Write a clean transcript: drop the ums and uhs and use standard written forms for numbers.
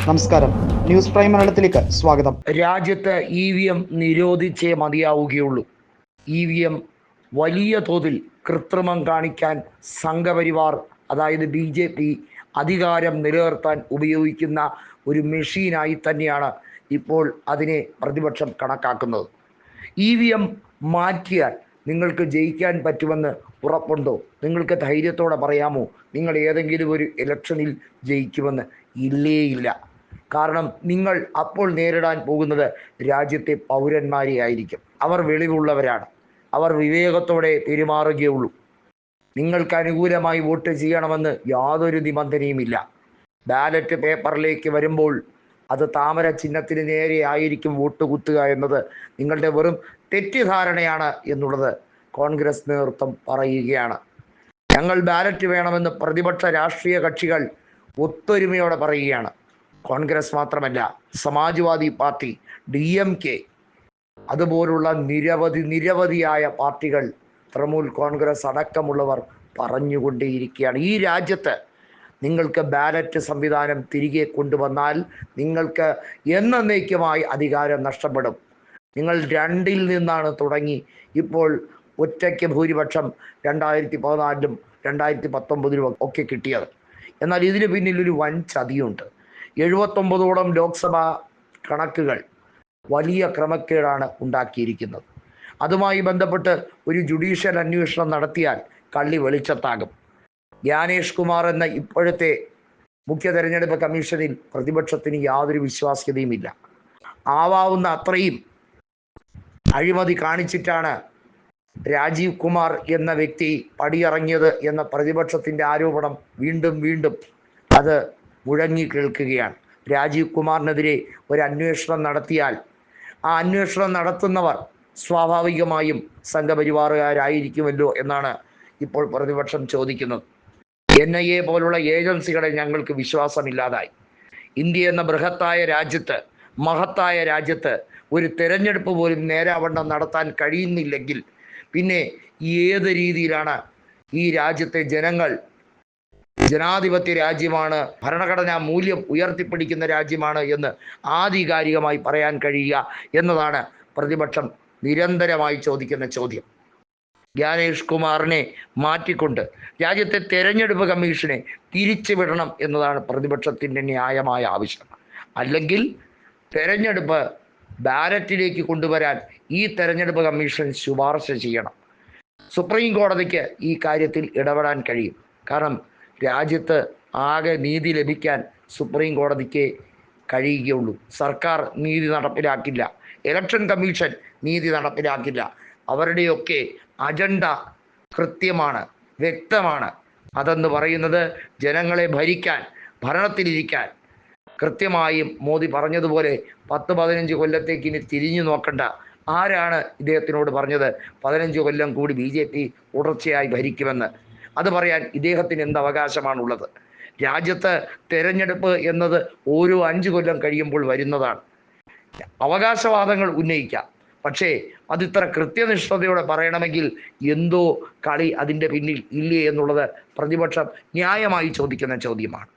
നമസ്കാരം, news prime മലയാളത്തിലേക്ക് സ്വാഗതം. രാജ്യത്ത് EVM നിരോധിച്ചേ മതിയാവുകയുള്ളൂ. EVM വലിയ തോതിൽ കൃത്രിമം കാണിക്കാൻ സംഘപരിവാർ, അതായത് BJP അധികാരം നിലനിർത്താൻ ഉപയോഗിക്കുന്ന ഒരു മെഷീനായി തന്നെയാണ് ഇപ്പോൾ അതിനെ പ്രതിപക്ഷം കണക്കാക്കുന്നത്. EVM മാറ്റിയാൽ നിങ്ങൾക്ക് ജയിക്കാൻ പറ്റുമെന്ന് ഉറപ്പുണ്ടോ? നിങ്ങൾക്ക് ധൈര്യത്തോടെ പറയാമോ നിങ്ങൾ ഏതെങ്കിലും ഒരു ഇലക്ഷനിൽ ജയിക്കുമെന്ന്? ഇല്ല. കാരണം നിങ്ങൾ അപ്പോൾ നേരിടാൻ പോകുന്നത് രാജ്യത്തെ പൗരന്മാരെ ആയിരിക്കും. അവർ വെളിവുള്ളവരാണ്. അവർ വിവേകത്തോടെ പെരുമാറുകയുള്ളൂ. നിങ്ങൾക്ക് അനുകൂലമായി വോട്ട് ചെയ്യണമെന്ന് യാതൊരു നിബന്ധനയുമില്ല. ബാലറ്റ് പേപ്പറിലേക്ക് വരുമ്പോൾ അത് താമര ചിഹ്നത്തിന് നേരെ ആയിരിക്കും വോട്ട് കുത്തുക എന്നത് നിങ്ങളുടെ വെറും തെറ്റിദ്ധാരണയാണ് എന്നുള്ളത് കോൺഗ്രസ് നേതൃത്വം പറയുകയാണ്. ഞങ്ങൾ ബാലറ്റ് വേണമെന്ന് പ്രതിപക്ഷ രാഷ്ട്രീയ കക്ഷികൾ ഒത്തൊരുമയോടെ പറയുകയാണ്. കോൺഗ്രസ് മാത്രമല്ല, സമാജ്വാദി പാർട്ടി, DMK, അതുപോലുള്ള നിരവധിയായ പാർട്ടികൾ, തൃണമൂൽ കോൺഗ്രസ് അടക്കമുള്ളവർ പറഞ്ഞുകൊണ്ടേയിരിക്കുകയാണ്. ഈ രാജ്യത്ത് നിങ്ങൾക്ക് ബാലറ്റ് സംവിധാനം തിരികെ കൊണ്ടുവന്നാൽ നിങ്ങൾക്ക് എന്നേക്കുമായി അധികാരം നഷ്ടപ്പെടും. നിങ്ങൾ 2-ൽ നിന്നാണ് തുടങ്ങി ഇപ്പോൾ ഒറ്റയ്ക്ക് ഭൂരിപക്ഷം 2014-ലും 2019-ലും ഒക്കെ കിട്ടിയത്. എന്നാൽ ഇതിന് പിന്നിലൊരു വൻ ചതിയുണ്ട്. 79ഓളം ലോക്സഭാ കണക്കുകൾ വലിയ ക്രമക്കേടാണ് ഉണ്ടാക്കിയിരിക്കുന്നത്. അതുമായി ബന്ധപ്പെട്ട് ഒരു ജുഡീഷ്യൽ അന്വേഷണം നടത്തിയാൽ കള്ളി വെളിച്ചത്താകും. ജ്ഞാനേഷ് കുമാർ എന്ന ഇപ്പോഴത്തെ മുഖ്യ തെരഞ്ഞെടുപ്പ് കമ്മീഷനിൽ പ്രതിപക്ഷത്തിന് യാതൊരു വിശ്വാസ്യതയുമില്ല. ആവാവുന്ന അത്രയും അഴിമതി കാണിച്ചിട്ടാണ് രാജീവ് കുമാർ എന്ന വ്യക്തി പടിയിറങ്ങിയത് എന്ന പ്രതിപക്ഷത്തിൻ്റെ ആരോപണം വീണ്ടും അത് മുഴങ്ങി കേൾക്കുകയാണ്. രാജീവ് കുമാറിനെതിരെ ഒരു അന്വേഷണം നടത്തിയാൽ ആ അന്വേഷണം നടത്തുന്നവർ സ്വാഭാവികമായും സംഘപരിവാറുകാരായിരിക്കുമല്ലോ എന്നാണ് ഇപ്പോൾ പ്രതിപക്ഷം ചോദിക്കുന്നത്. NIA പോലുള്ള ഏജൻസികളെ ഞങ്ങൾക്ക് വിശ്വാസമില്ലാതായി. ഇന്ത്യ എന്ന മഹത്തായ രാജ്യത്ത് ഒരു തെരഞ്ഞെടുപ്പ് പോലും നേരാവണ്ണം നടത്താൻ കഴിയുന്നില്ലെങ്കിൽ പിന്നെ ഏത് രീതിയിലാണ് ഈ രാജ്യത്തെ ജനങ്ങൾ ജനാധിപത്യ രാജ്യമാണ്, ഭരണഘടനാ മൂല്യം ഉയർത്തിപ്പിടിക്കുന്ന രാജ്യമാണ് എന്ന് ആധികാരികമായി പറയാൻ കഴിയുക എന്നതാണ് പ്രതിപക്ഷം നിരന്തരമായി ചോദിക്കുന്ന ചോദ്യം. ജ്ഞാനേഷ് കുമാറിനെ മാറ്റിക്കൊണ്ട് രാജ്യത്തെ തെരഞ്ഞെടുപ്പ് കമ്മീഷനെ തിരിച്ചുവിടണം എന്നതാണ് പ്രതിപക്ഷത്തിൻ്റെ ന്യായമായ ആവശ്യം. അല്ലെങ്കിൽ തെരഞ്ഞെടുപ്പ് ബാലറ്റിലേക്ക് കൊണ്ടുവരാൻ ഈ തെരഞ്ഞെടുപ്പ് കമ്മീഷൻ ശുപാർശ ചെയ്യണം. സുപ്രീം കോടതിക്ക് ഈ കാര്യത്തിൽ ഇടപെടാൻ കഴിയും. കാരണം രാജ്യത്ത് ആകെ നീതി ലഭിക്കാൻ സുപ്രീം കോടതിക്ക് കഴിയുകയുള്ളൂ. സർക്കാർ നീതി നടപ്പിലാക്കില്ല, ഇലക്ഷൻ കമ്മീഷൻ നീതി നടപ്പിലാക്കില്ല. അവരുടെയൊക്കെ അജണ്ട കൃത്യമാണ്, വ്യക്തമാണ്. അതെന്ന് പറയുന്നത് ജനങ്ങളെ ഭരിക്കാൻ, ഭരണത്തിലിരിക്കാൻ. കൃത്യമായും മോദി പറഞ്ഞതുപോലെ 10-15 കൊല്ലത്തേക്ക് ഇനി തിരിഞ്ഞു നോക്കണ്ട. ആരാണ് ഇദ്ദേഹത്തിനോട് പറഞ്ഞത് 15 കൊല്ലം കൂടി BJP തുടർച്ചയായി ഭരിക്കുമെന്ന്? അത് പറയാൻ ഇദ്ദേഹത്തിന് എന്ത് അവകാശമാണുള്ളത്? രാജ്യത്ത് തെരഞ്ഞെടുപ്പ് എന്നത് ഓരോ 5 കൊല്ലം കഴിയുമ്പോൾ വരുന്നതാണ്. അവകാശവാദങ്ങൾ ഉന്നയിക്കാം, പക്ഷേ അതിത്ര കൃത്യനിഷ്ഠതയോടെ പറയണമെങ്കിൽ എന്തോ കളി അതിൻ്റെ പിന്നിൽ ഇല്ലേ എന്നുള്ളത് പ്രതിപക്ഷം ന്യായമായി ചോദിക്കുന്ന ചോദ്യമാണ്.